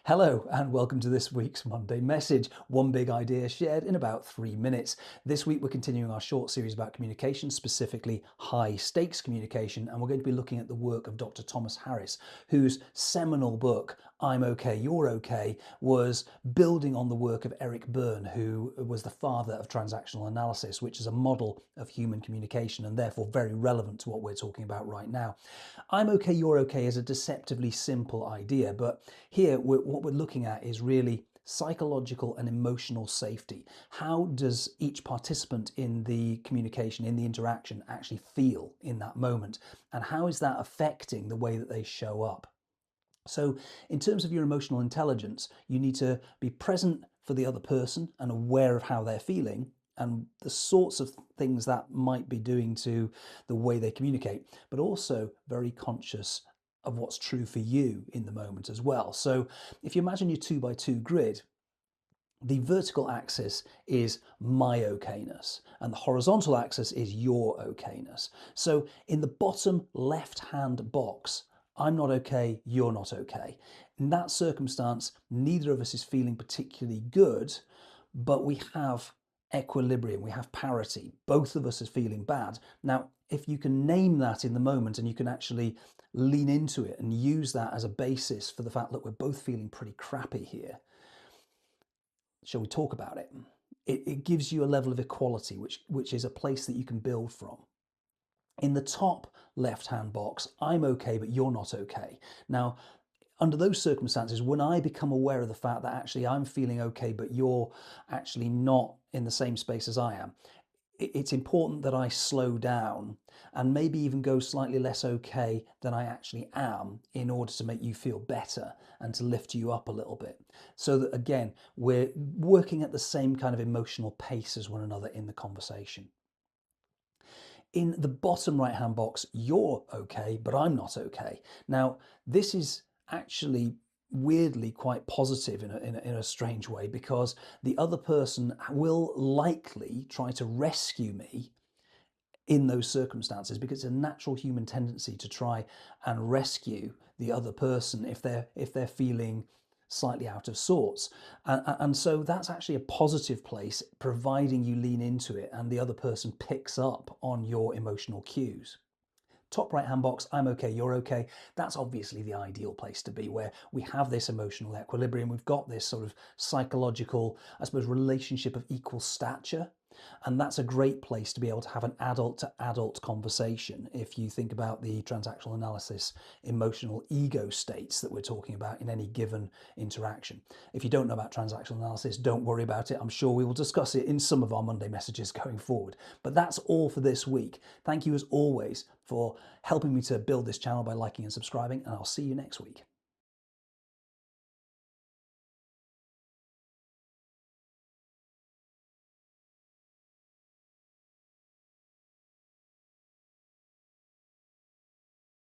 Hello and welcome to this week's Monday Message. One big idea shared in about 3 minutes. This week we're continuing our short series about communication, specifically high stakes communication, and we're going to be looking at the work of Dr. Thomas Harris, whose seminal book, I'm Okay, You're Okay, was building on the work of Eric Berne, who was the father of transactional analysis, which is a model of human communication and therefore very relevant to what we're talking about right now. I'm okay, you're okay is a deceptively simple idea, but here what we're looking at is really psychological and emotional safety. How does each participant in the communication, in the interaction, actually feel in that moment? And how is that affecting the way that they show up? So in terms of your emotional intelligence, you need to be present for the other person and aware of how they're feeling and the sorts of things that might be doing to the way they communicate, but also very conscious of what's true for you in the moment as well. So if you imagine your 2x2 grid, the vertical axis is my okayness and the horizontal axis is your okayness. So in the bottom left-hand box, I'm not okay, you're not okay. In that circumstance, neither of us is feeling particularly good, but we have equilibrium, we have parity. Both of us is feeling bad. Now, if you can name that in the moment and you can actually lean into it and use that as a basis for the fact that we're both feeling pretty crappy here, shall we talk about it? It gives you a level of equality, which is a place that you can build from. In the top left-hand box, I'm okay, but you're not okay. Now, under those circumstances, when I become aware of the fact that actually I'm feeling okay, but you're actually not in the same space as I am, it's important that I slow down and maybe even go slightly less okay than I actually am in order to make you feel better and to lift you up a little bit. So that again, we're working at the same kind of emotional pace as one another in the conversation. In the bottom right hand box, you're okay, but I'm not okay. Now, this is actually weirdly quite positive in a strange way, because the other person will likely try to rescue me in those circumstances, because it's a natural human tendency to try and rescue the other person if they're feeling slightly out of sorts. And so that's actually a positive place, providing you lean into it and the other person picks up on your emotional cues. Top right hand box, I'm okay, you're okay. That's obviously the ideal place to be, where we have this emotional equilibrium. We've got this sort of psychological, I suppose, relationship of equal stature. And that's a great place to be able to have an adult to adult conversation. If you think about the transactional analysis, emotional ego states that we're talking about in any given interaction. If you don't know about transactional analysis, don't worry about it. I'm sure we will discuss it in some of our Monday messages going forward. But that's all for this week. Thank you as always for helping me to build this channel by liking and subscribing, and I'll see you next week.